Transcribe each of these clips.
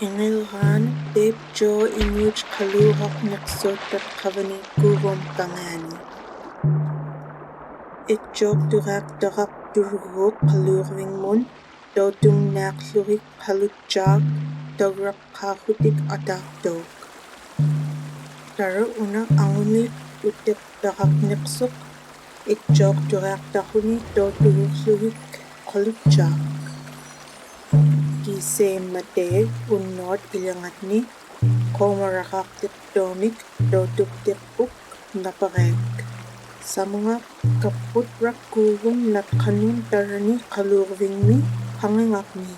Ingilhan tep jo inuj kaluhak naksot at kavani kuvom pangani. Etjok durak darak durgok kalurving mun, dodung naklurik kalutjak, dograk kahutik atakdok. Tara una angunit utep darak naksok, etjok durak dakuni doduruklurik kalutjak. Kisem mate unnot ilangatni komarakak tikdomik doduk tikpuk naparek. Sa mga kaput rakugong natkanun tarani kalurvingmi pangangakmi.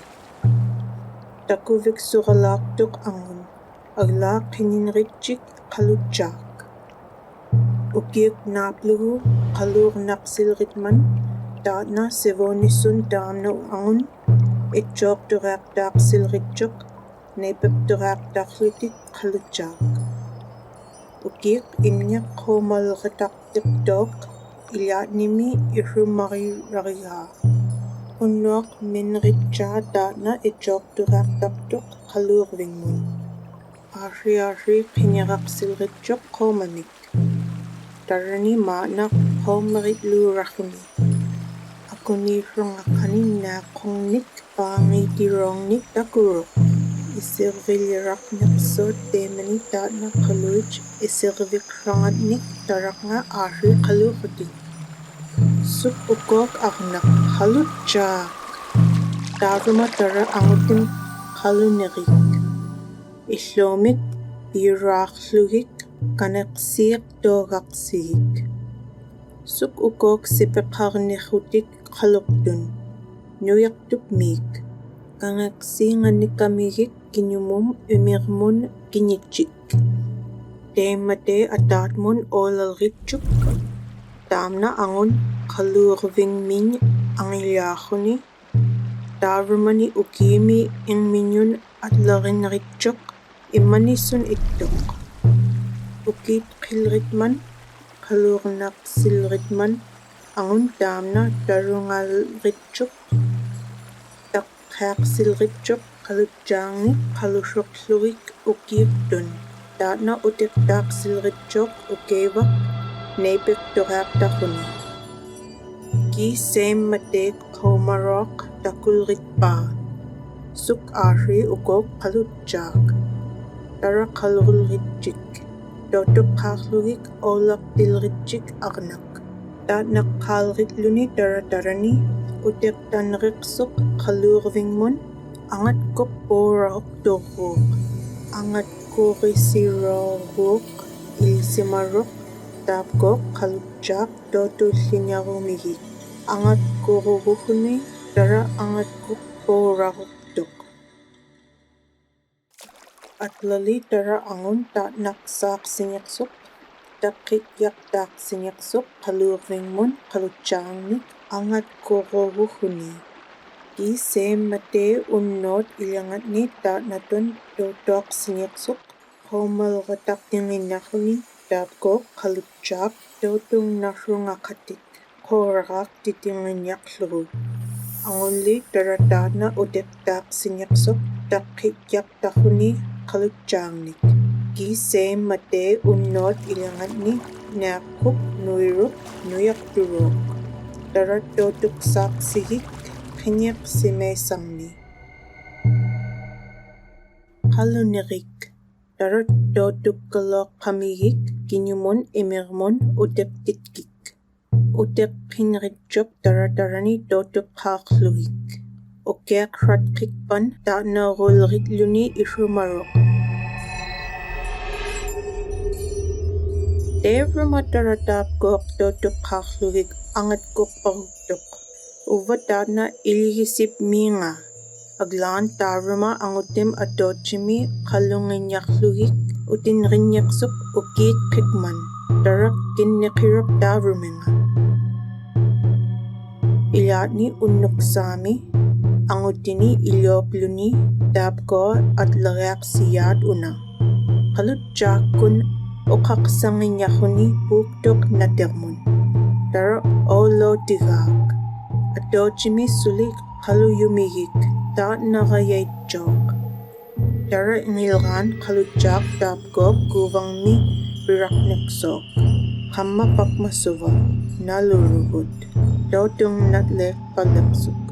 Takuvik suralaktok angun aglak hininritchik kalutjak. Ukiak napluhu kalur naksilritman daatna sevonisun damna angun etjok durak dak silritjok nepep durak daklutik kalutjak. Ukiak imnyak komalretak tikdok ilyatnimi irumari-rariha. Unnok minritja daatna etjok durak daktok kalurvingmun. Ari pinyarak silritjok komamik. Tarani manak komarit lurakuni. Akuni rongakani nakongnik pangitirongnik takurok. Isirvilirak naksot temani daatna kaluj isirvik rangatnik tarak nga ari kalukutin. Suk ukok aknak kalutjak. Taruma tara angutin kalunerik. Islomik birakluhik kanaksik dogaksik. Suk ukok sipekarnihutik kalukdun. Nuyaktukmik. Kangaksinganikamihik kinyumum umirmun kinyitchik. Temate atatmun olalritchuk. Tamna angun kalurvingmin angilyahuni. Tarumani ukimi ingminyun atlarinritchuk imanisun ittok. Ukit kilritman kalurnak silritman angun tamna tarungalritchuk. Takak silritchuk kalutjangnik kalusoklurik ukirtun. Daatna utiktak silritchuk ukevak nepek durak takuni. Kisem matek komarok takulritpa. Suk ari ukok kalutjak. Tara kalulritchik. Dotok kaklurik olak tilritchik aknak. Daatna kalritluni tara-tarani utik tanriksuk kalurvingmun angat ko Borough dorok. Angat ko risirorok ilsimarok tapkok kalutjak doto linyarumihik. Angat ko ruruhuni tara angat ko Borough dok. Atlali tara angun naksak sinyaksuk takityak tak sinyaksuk kalurvingmun kalutjangnik angat ko ruruhuni. Kisem mate unnot ilyangatni daatnatun dodok sinyaksuk komalretak tinginakuni tapkok kalutjak dotung nasungakatik korak titinginyakluru. Angunli tara daatna udektak sinyaksuk takityak takuni kalutjangnik. Kisem mate unnot ilyangatni nakuk nuiruk nuyakturok. Tara dodok saksihik kinyak simesangni. Kalunerik. Tara dodok kalok kamihik kinyumun imirmun udek titkik. Udek pinritjok tara-tarani dodok kakluhik. Ukek ratkikpan daatna rolritluni isumarok. Devruma tara tapkok dodok kakluhik angat kok paruktok. Uva daatna ilihisip minga. Aglaan taruma angutim adochimi kalunginyakluhik utin rinyaksuk ukit kikman. Darak kinnekirap taruminga. Ilyatni unnuksami angutini ilyopluni tapko at lagak siyat una. Kalutjakun ukaksanginyakuni buktok natermun. Tara olo tigak. Adochimi sulik kaluyumihik. Da nakayay jok. Dara ingilgan kalujak dabgok guvang mi birakneksok. Kama pakmasuva nalurugod. Daw tung natle palapsut.